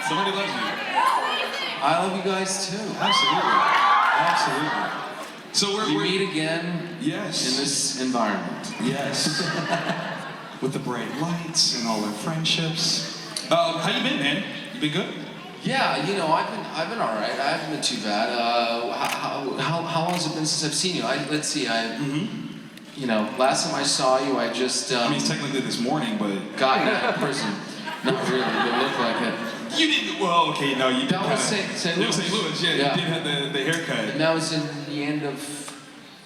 Somebody loves you. I love you guys too. Absolutely. Absolutely. So we meet again yes. in this environment. Yes. With the bright lights and all our friendships. How you been, man? You been good? Yeah, you know, I've been all right. I haven't been too bad. How long has it been since I've seen you? Let's see. You know, last time I saw you, I just. I mean, it's technically this morning, but. Got you in person. Not really. It looked like it. You didn't. Well, okay, no, you did. That was St. Louis. It was St. Louis. Yeah, you did have the haircut. And that was in the end of.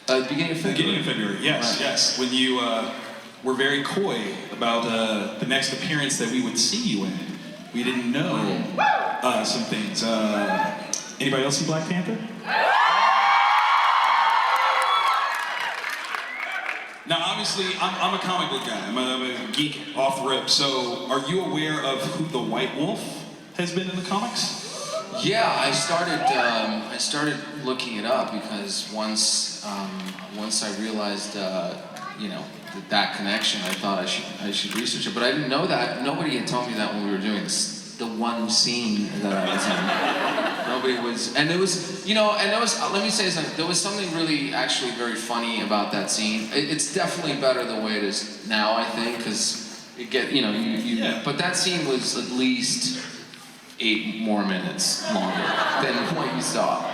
Beginning of February. Beginning of February. Yes, right. Yes. When you were very coy about the next appearance that we would see you in. We didn't know some things. Anybody else see Black Panther? Now, obviously, I'm a comic book guy. I'm a geek off the rip. So, are you aware of who the White Wolf has been in the comics? Yeah, I started looking it up because once I realized, you know, that connection, I thought I should research it. But I didn't know that. Nobody had told me that when we were doing this, the one scene that I was in. Nobody was, and it was, you know, and there was. Let me say something. There was something really, actually, very funny about that scene. It's definitely better the way it is now, I think, because it you know, yeah. But that scene was at least 8 more minutes longer than what you saw.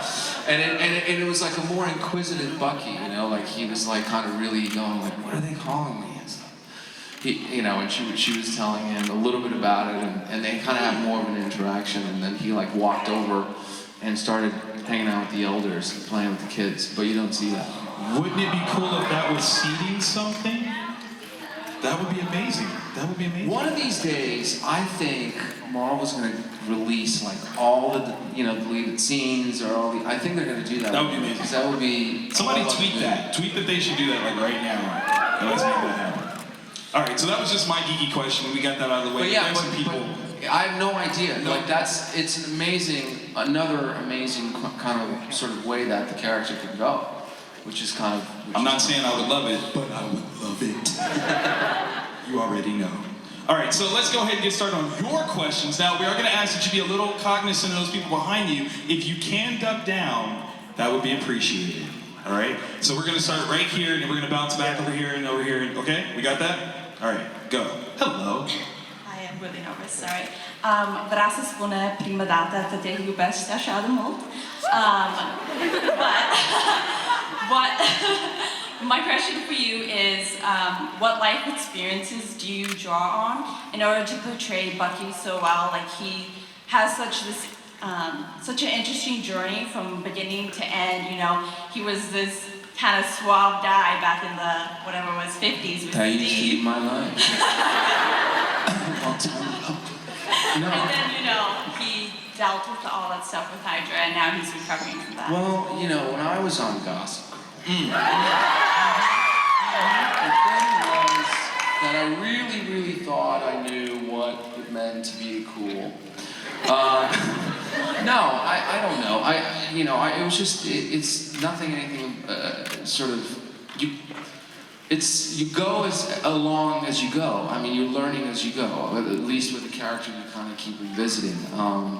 And it was like a more inquisitive Bucky, you know, like he was like kind of really going like, what are they calling me and stuff. You know, and she was telling him a little bit about it, and they kind of had more of an interaction, and then he like walked over and started hanging out with the elders, playing with the kids, but you don't see that. Wouldn't it be cool if that was seeding something? That would be amazing. That would be amazing. One of these days, I think Marvel's going to release like all the, you know, deleted scenes or all the. I think they're going to do that. That would be amazing. Because that would be. Somebody tweet that. Tweet that they should do that like right now. And let's make that happen. All right. So that was just my geeky question. We got that out of the way. But yeah, some people. But I have no idea. No. Like it's an amazing, another amazing kind of sort of way that the character could go, which is kind of. I'm not saying I would love it, but I would love it. You already know. All right, so let's go ahead and get started on your questions. Now, we are going to ask that you be a little cognizant of those people behind you. If you can duck down, that would be appreciated. All right? So we're going to start right here, and we're going to bounce back over here and over here. Okay? We got that? All right, go. Hello. I am really nervous, sorry. Graças por a prima data de ter o best achado muito. But my question for you is, what life experiences do you draw on in order to portray Bucky so well? Like he has such an interesting journey from beginning to end. You know, he was this kind of suave guy back in the whatever it was 50s with That used to Steve. be my life. Long time ago. No. And then you know he dealt with all that stuff with Hydra, and now he's recovering from that. Well, you know, when I was on Gossip. The thing was that I really thought I knew what it meant to be cool. No, I don't know. It was just, it's nothing, anything, sort of, you go along as you go. I mean, you're learning as you go, at least with the character you kind of keep revisiting.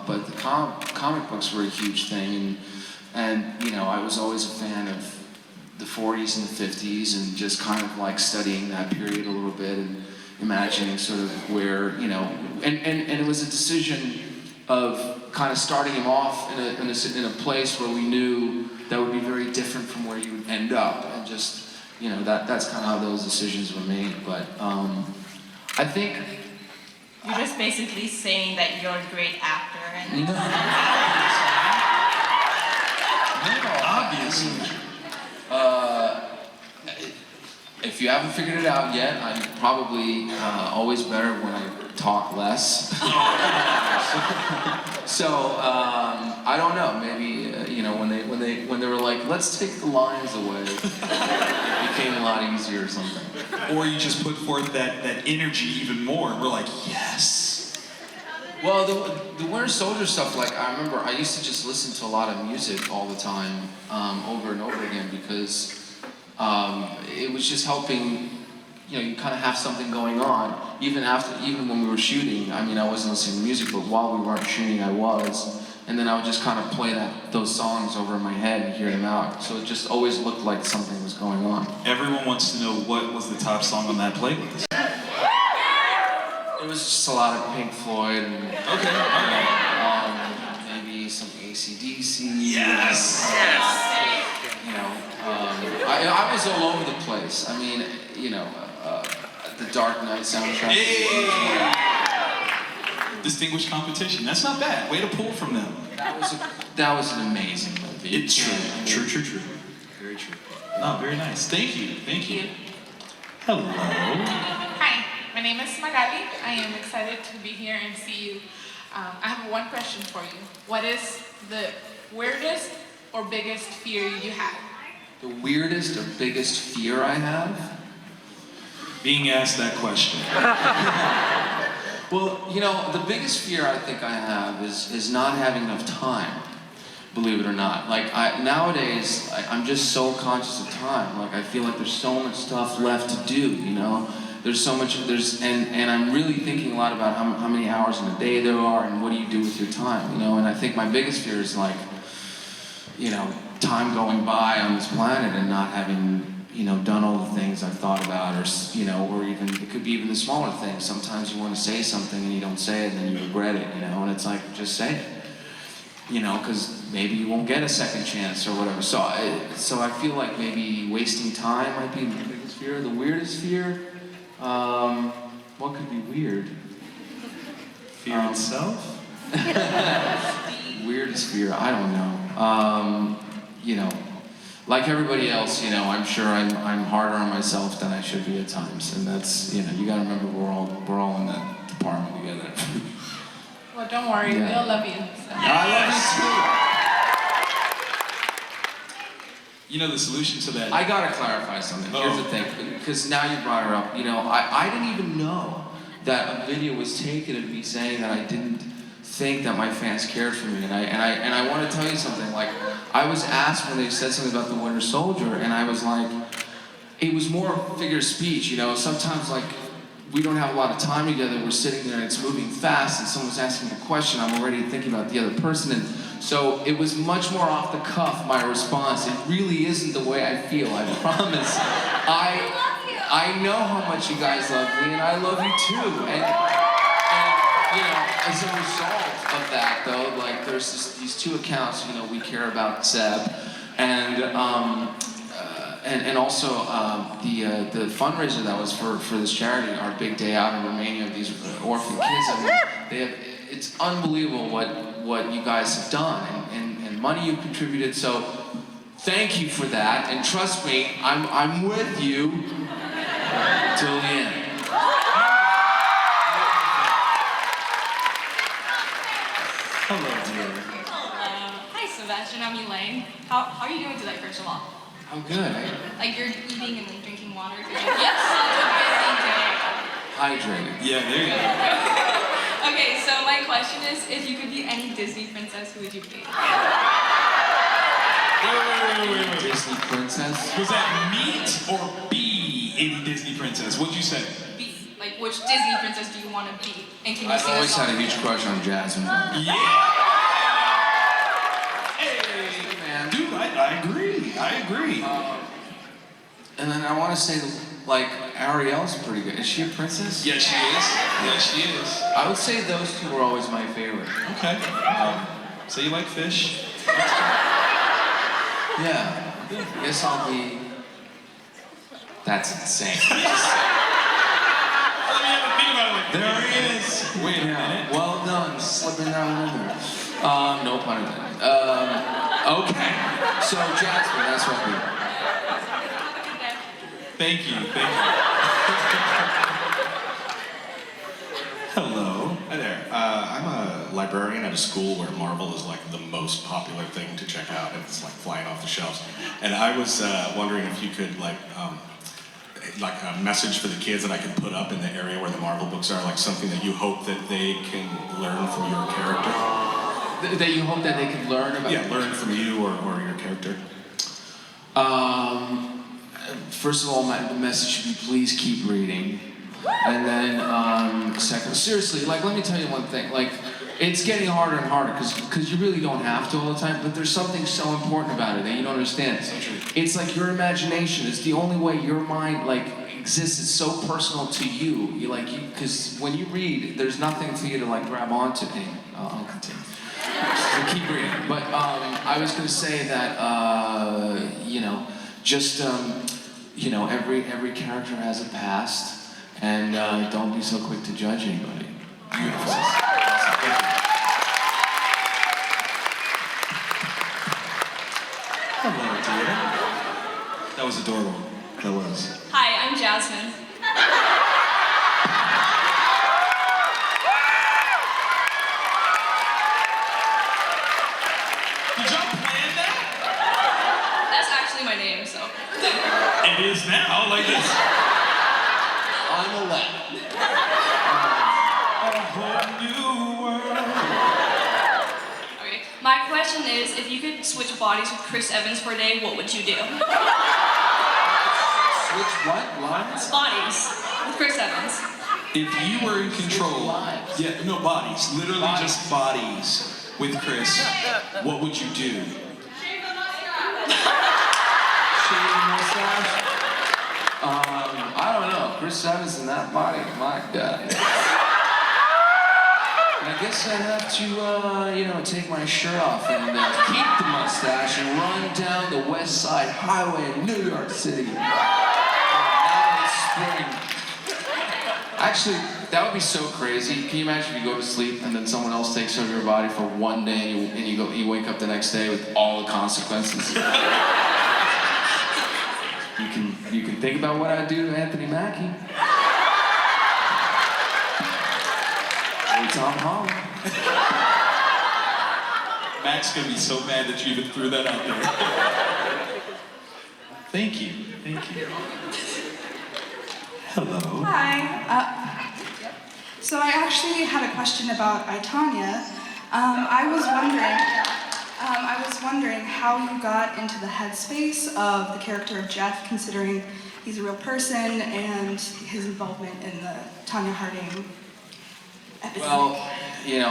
But the comic books were a huge thing, and you know, I was always a fan of the 40s and the 50s, and just kind of like studying that period a little bit and imagining sort of where, you know, and it was a decision of kind of starting him off in a place where we knew that would be very different from where you would end up, and just, you know, that's kind of how those decisions were made. But I think you're just basically saying that you're a great actor, and Obviously. If you haven't figured it out yet, I'm probably always better when I talk less. So I don't know. Maybe you know, when they were like, let's take the lines away, it became a lot easier or something. Or you just put forth that energy even more. We're like, yes. Well, the Winter Soldier stuff, like I remember I used to just listen to a lot of music all the time, over and over again, because it was just helping, you know, you kind of have something going on. Even when we were shooting, I mean, I wasn't listening to music, but while we weren't shooting, I was. And then I would just kind of play those songs over in my head and hear them out. So it just always looked like something was going on. Everyone wants to know what was the top song on that playlist. It was just a lot of Pink Floyd and Okay, alright. maybe some AC/DC. Yes! You know, I was all over the place. I mean, you know, the Dark Knight soundtrack. Hey! Distinguished competition. That's not bad. Way to pull from them. That was an amazing movie. It's true. True. Very true. Oh, very nice. Thank you. Hello. Hi, my name is Magali. I am excited to be here and see you. I have one question for you. What is the weirdest or biggest fear you have? The weirdest or biggest fear I have? Being asked that question. Well, you know, the biggest fear I think I have is not having enough time, believe it or not. Like, nowadays, I'm just so conscious of time. Like, I feel like there's so much stuff left to do, you know? There's so much, and I'm really thinking a lot about how many hours in a day there are and what do you do with your time, you know? And I think my biggest fear is like, you know, time going by on this planet and not having, you know, done all the things I've thought about, or, you know, or even, it could be even the smaller things. Sometimes you want to say something and you don't say it and then you regret it, you know, and it's like, just say it, you know, because maybe you won't get a second chance or whatever. So I feel like maybe wasting time might be the biggest fear. The weirdest fear, what could be weird? Fear itself? Weirdest fear, I don't know. You know, like everybody else, you know, I'm sure I'm harder on myself than I should be at times, and that's, you know, you gotta remember we're all in that department together. Well, don't worry, Yeah. we'll love you. So. I love you You know the solution to that. too. I gotta clarify something. Here's the thing, because now you brought her up. You know, I didn't even know that a video was taken of me saying that I didn't think that my fans cared for me, and I want to tell you something. Like, I was asked when they said something about the Winter Soldier, and I was like, it was more figure of speech, you know. Sometimes, like, we don't have a lot of time together. We're sitting there and it's moving fast, and someone's asking a question. I'm already thinking about the other person, and so it was much more off the cuff. My response. It really isn't the way I feel. I promise. I know how much you guys love me, and I love you too. And you know, as a result of that, though, like, there's these two accounts, you know, we care about Seb, and also the fundraiser that was for this charity, our big day out in Romania of these orphan kids. I mean, it's unbelievable what you guys have done and money you've contributed. So thank you for that, and trust me, I'm with you till the end. Hello, dear. Hello. Hi, Sebastian. I'm Elaine. How are you doing today, first of all? I'm good. Like, you're eating and then drinking water? Yes, such a busy day. Hydrated. Yeah, there you go. Okay, so my question is, if you could be any Disney princess, who would you be? Wait. Disney princess? Was that meet or be any Disney princess? What'd you say? Be. Like, which Disney princess do you want to be? And can you I've sing a always song? had a huge crush on Jasmine. Yeah! Hey, Man. dude, I agree. And then I want to say, like, Ariel's pretty good. Is she a princess? Yes, she is. I would say those two were always my favorite. Okay. So you like fish? Yeah. I guess I'll be... That's insane. There he is. Wait a minute. Well done, slipping that one in there. No pun intended. Okay. So Jasmine, that's what we. Thank you. Hello. Hi there. I'm a librarian at a school where Marvel is like the most popular thing to check out, and it's like flying off the shelves. And I was wondering if you could like a message for the kids that I could put up in the area where the Marvel books are, like something that you hope that they can learn from your character. That you hope that they can learn about. Yeah, learn from you or your character. first of all, the message should be please keep reading. And then, second, seriously, like, let me tell you one thing. Like, it's getting harder and harder because you really don't have to all the time, but there's something so important about it that you don't understand. It's like your imagination is the only way your mind, like, exists. It's so personal to you. Because when you read, there's nothing for you to, like, grab onto. Anyway, I'll continue. So keep reading. But I was going to say that, every character has a past, and don't be so quick to judge anybody. Beautiful. Hello, dear. That was adorable. That was. Hi, I'm Jasmine. Did y'all plan that? That's actually my name, so. It is now, like this. I'm 11. A whole new world. Okay. My question is, if you could switch bodies with Chris Evans for a day, what would you do? Switch what? Lines? Bodies with Chris Evans. If you were in control, lives. yeah, no bodies, literally Bodies. just bodies with Chris, what would you do? Shave the mustache? I don't know. Chris Evans in that body, my God. I guess I'd have to, take my shirt off and keep the mustache and run down the West Side Highway in New York City. Now that it's spring. Actually, that would be so crazy. Can you imagine if you go to sleep and then someone else takes over your body for one day and you wake up the next day with all the consequences? You can think about what I'd do to Anthony Mackie. Or Tom Holland. Mac's gonna be so mad that you even threw that out there. Thank you. Hello. Hi. So I actually had a question about Tonya. I was wondering how you got into the headspace of the character of Jeff, considering he's a real person and his involvement in the Tonya Harding episode. Well,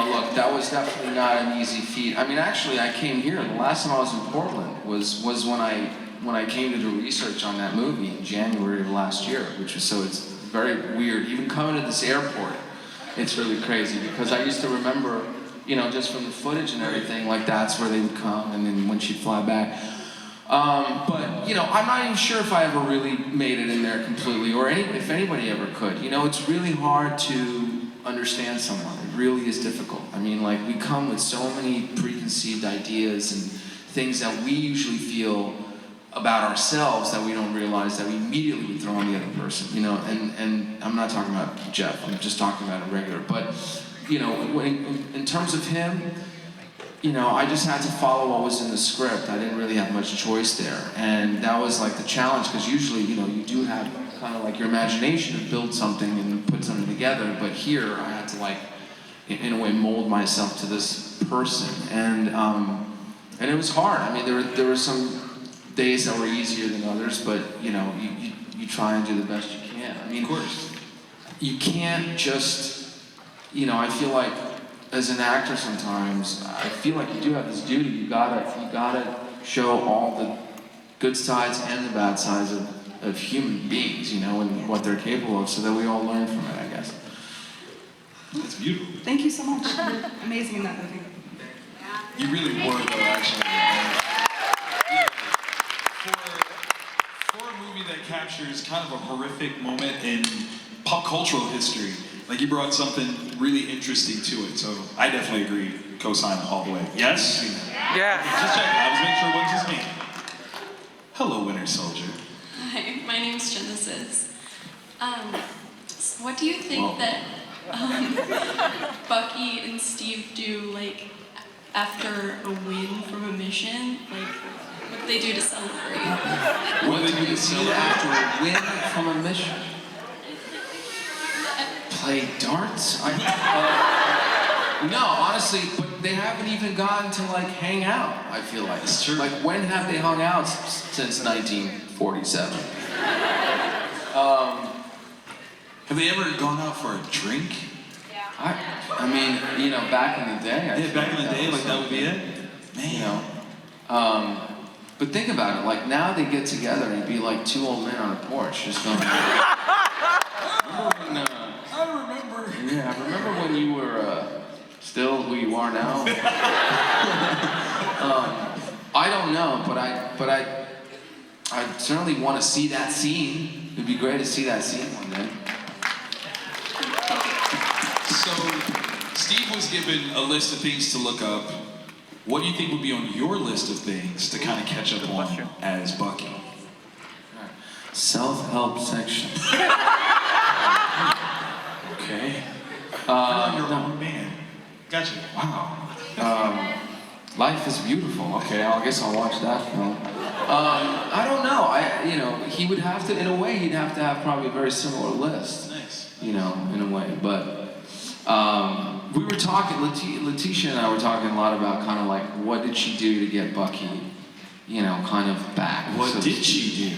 look, that was definitely not an easy feat. I mean, actually, I came here. The last time I was in Portland was when I came to do research on that movie in January of last year, it's very weird. Even coming to this airport, it's really crazy because I used to remember, just from the footage and everything, like that's where they would come, and then when she'd fly back. But I'm not even sure if I ever really made it in there completely, or if anybody ever could. It's really hard to understand someone. It really is difficult. I mean, like, we come with so many preconceived ideas and things that we usually feel about ourselves that we don't realize that we immediately would throw on the other person, and I'm not talking about Jeff, I'm just talking about a regular, but, in terms of him, I just had to follow what was in the script. I didn't really have much choice there, and that was like the challenge, because usually, you do have kind of like your imagination to build something and put something together, but here I had to, like, in a way, mold myself to this person, and it was hard. I mean, there were some days that were easier than others, but you try and do the best you can. I mean, Of course. you can't just, I feel like as an actor sometimes, I feel like you do have this duty. You gotta show all the good sides and the bad sides of human beings, and what they're capable of, so that we all learn from it, I guess. That's beautiful. Thank you so much. You're amazing in that movie. You really were, though, actually. For a movie that captures kind of a horrific moment in pop cultural history, like, you brought something really interesting to it. So I definitely agree. Co-sign all the way. Yes? Yeah. Just checking. I was making sure it wasn't just me. Hello, Winter Soldier. Hi, my name's Genesis. What do you think that Bucky and Steve do, like, after a win from a mission? Like, what do they do to celebrate? What do they do to celebrate? After a win from a mission? Play darts? No, honestly, but they haven't even gotten to, like, hang out, I feel like. It's true. Like, when have they hung out since 1947? Have they ever gone out for a drink? I mean, you know, back in the day. I Yeah, back in the day, like that would be it? Man. You know, but think about it. Like now they get together and be like two old men on a porch, just going. I remember. Yeah, remember when you were still who you are now? I don't know, but I certainly want to see that scene. It'd be great to see that scene one day. So, Steve was given a list of things to look up. What do you think would be on your list of things to kind of catch up on as Bucky? Self-help section. Okay. You're your own man. Gotcha. Wow. Life is beautiful. Okay, I guess I'll watch that film. I don't know. You know, he would have to, in a way, he'd have to have probably a very similar list. Nice. You know, in a way. But we were talking, Letitia and I were talking a lot about kind of like, what did she do to get Bucky, you know, kind of back? What did she do?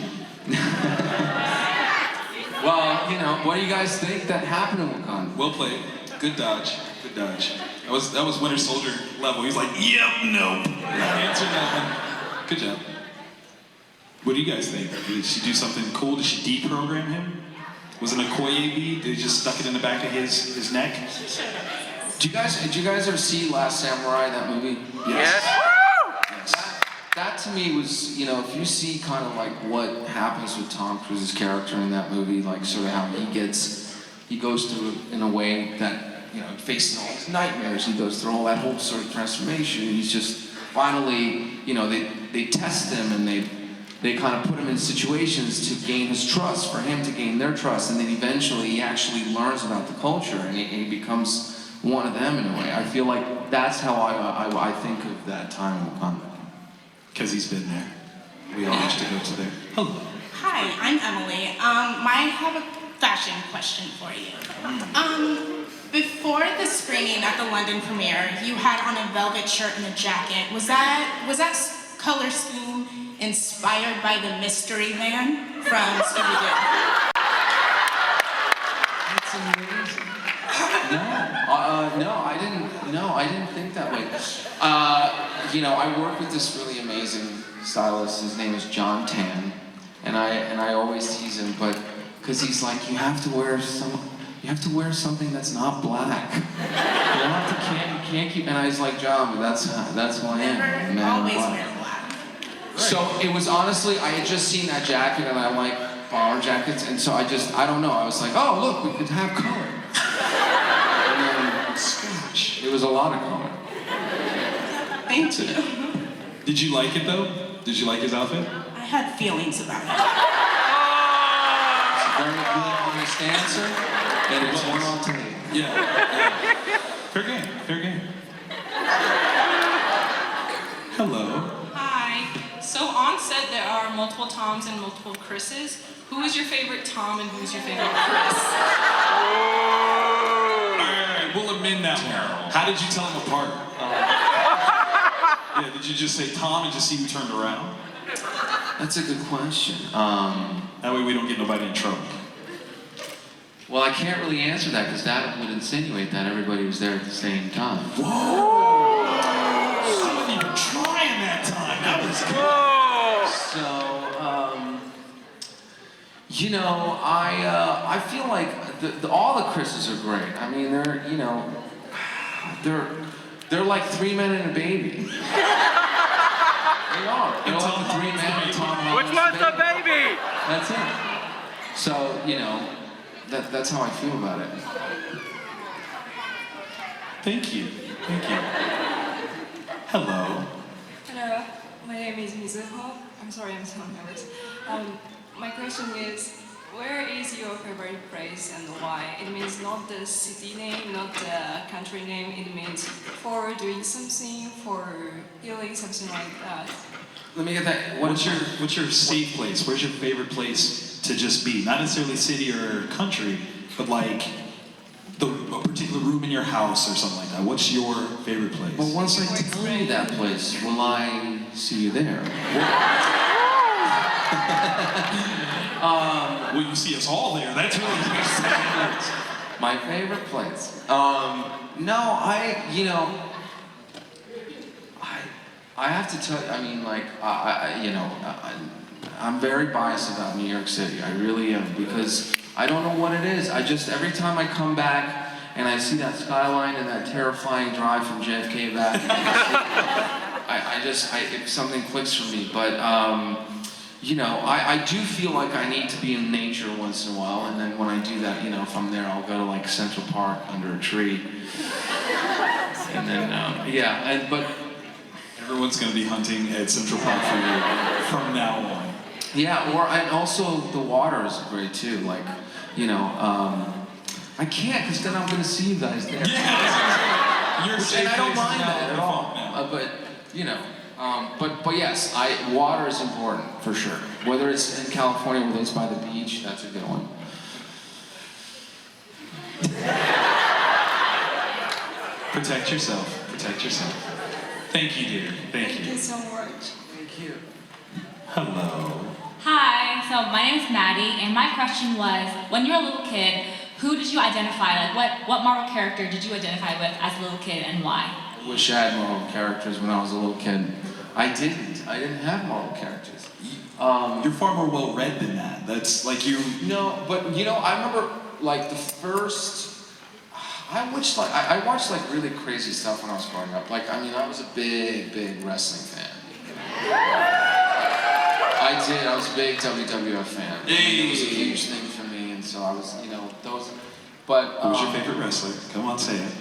Well, you know, what do you guys think that happened in Wakanda? Well played. Good dodge. Good dodge. That was Winter Soldier level. He's like, yep, nope. Answer that one. Good job. What do you guys think? Did she do something cool? Did she deprogram him? Was it a Okoye bead? Did he just stuck it in the back of his neck? Did you guys ever see Last Samurai, that movie? Yes. That to me was, you know, if you see kind of like what happens with Tom Cruise's character in that movie, like sort of how he goes through in a way that, you know, facing all his nightmares, he goes through all that whole sort of transformation. He's just finally, you know, they test him and they kind of put him in situations to gain his trust, for him to gain their trust, and then eventually he actually learns about the culture and he becomes one of them in a way. I feel like that's how I think of that time in Wakanda. Because he's been there. We all used to go to there. Hello. Hi, I'm Emily. I have a fashion question for you. Before the screening at the London premiere, you had on a velvet shirt and a jacket. Was that color scheme inspired by the Mystery Man from Scooby-Doo? That's amazing. No, I didn't think that way. You know, I work with this really amazing stylist. His name is John Tan, and I always tease him, but because he's like, you have to wear something that's not black. You can't keep. And I was like, John, but that's who I am. Never always wear black. So it was honestly, I had just seen that jacket, and I'm like, bomber jackets, and so I don't know. I was like, oh look, we could have color. And then Scotch. It was a lot of color. Thank you. Did you like it though? Did you like his outfit? I had feelings about it. It's a very good, honest answer, and it's one on tape. Yeah. Fair game. Fair game. Hello. Hi. So on set there are multiple Toms and multiple Chris's. Who is your favorite Tom and who's your favorite Chris? All right. We'll amend that one. How did you tell them apart? Yeah, did you just say Tom and just see who turned around? That's a good question. That way we don't get nobody in trouble. Well, I can't really answer that because that would insinuate that everybody was there at the same time. Whoa! I wasn't even trying that time. That was good. So, you know, I feel like all the Chris's are great. I mean, they're like three men and a baby. They are. They're all the three men and Tom. Which one's the baby? That's it. So, you know, that's how I feel about it. Thank you. Thank you. Hello. Hello, my name is Mizuho. I'm sorry, I'm so nervous. My question is, where is your favorite place and why? It means not the city name, not the country name. It means for doing something, for healing, something like that. Let me get that. What's your safe place? Where's your favorite place to just be? Not necessarily city or country, but like a particular room in your house or something like that. What's your favorite place? Well, once I tell you that place, will I see you there? Well, you see us all there. That's really nice. My favorite place. No, I have to tell you, I mean, like, I'm very biased about New York City. I really am, because I don't know what it is. Every time I come back and I see that skyline and that terrifying drive from JFK back, something clicks for me. But, I do feel like I need to be in nature once in a while, and then when I do that, from there I'll go to like Central Park under a tree. And then, but everyone's going to be hunting at Central Park for you from now on. Yeah, and also the water is great too. Like, I can't, because then I'm going to see you guys there. Yeah, you're safe. And I don't mind that at all. But yes, water is important for sure. Whether it's in California, whether it's by the beach, that's a good one. Protect yourself. Protect yourself. Thank you, dear. Thank you. Thank you so much. Thank you. Hello. Hi, so my name is Maddie, and my question was, when you were a little kid, who did you identify, like what Marvel character did you identify with as a little kid and why? I wish I had Marvel characters when I was a little kid. I didn't have Marvel characters. You're far more well-read than that. That's like you... No, but I remember like the first... I watched like really crazy stuff when I was growing up. Like, I was a big wrestling fan. I was a big WWF fan. It was a huge thing for me, and so I was, those. But who's your favorite wrestler? Come on, say it.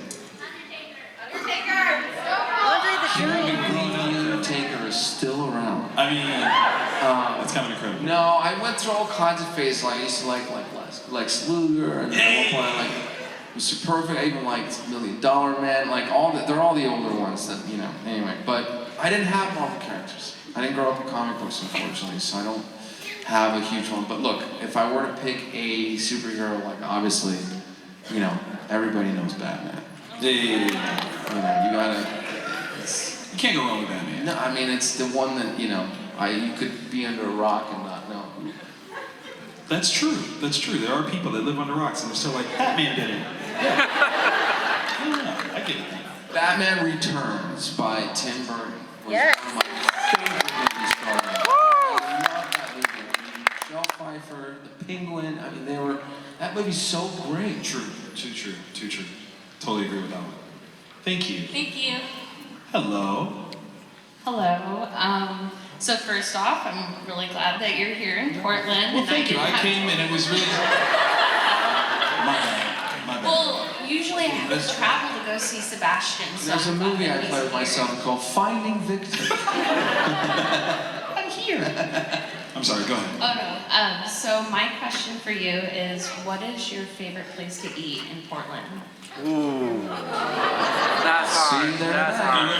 Undertaker is still around. That's kind of incredible. No, I went through all kinds of phases. Like I used to like Sluger, and at one point I liked Mr. Perfect. I even liked $1 Million Man. Like they're all the older ones that Anyway, but I didn't have Marvel characters. I didn't grow up with comic books, unfortunately, so I don't have a huge one. But look, if I were to pick a superhero, like obviously, everybody knows Batman. You can't go wrong with Batman. No, it's the one that, you could be under a rock and not know. That's true. That's true. There are people that live under rocks and they're still like, Batman did it. I get it. Batman Returns by Tim Burton was one of my favorite movies growing up. I love that movie. Michelle Pfeiffer, the Penguin, that movie's so great. True. Too true. Totally agree with that one. Thank you. Thank you. Hello. Hello. So first off, I'm really glad that you're here in Portland. Well, thank you. I came and it was really... My bad. Well, usually I have to travel to go see Sebastian. So There's a movie I play with myself called Finding Victor. I'm here. I'm sorry, go ahead. Oh no. So my question for you is, what is your favorite place to eat in Portland? Ooh. That's hard. That's hard.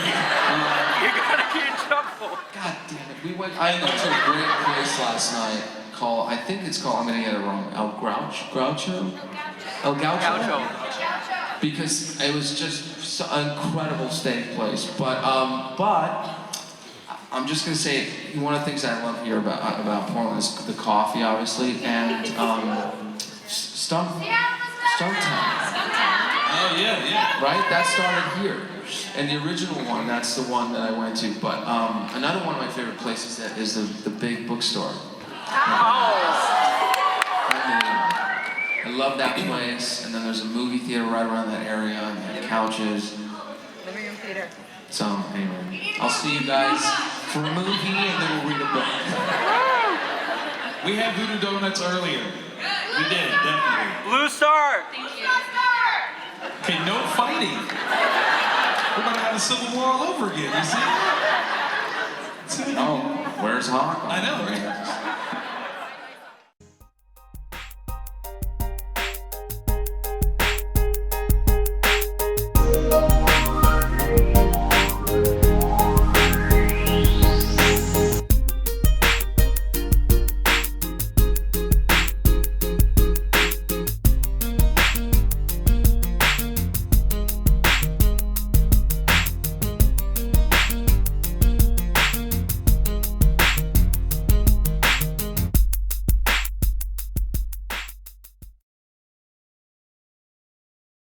You're gonna get in trouble. God damn it. I went to a great place last night called, I think it's called, I'm gonna get it wrong, El Gaucho? Because it was just an incredible steak place. But I'm just gonna say, one of the things I love here about Portland is the coffee, obviously, and Stumptown. Oh, yeah. Right? That started here. And the original one, that's the one that I went to. But another one of my favorite places is the big bookstore. I love that place. And then there's a movie theater right around that area, and they have couches. Living room theater. So, anyway, I'll see you guys for a movie, and then we'll read a book. We had Voodoo Donuts earlier. We did, definitely. Blue Star. Thank you. Okay, no fighting. We're gonna have a civil war all over again, you see? Oh, where's Hawk? I know, right?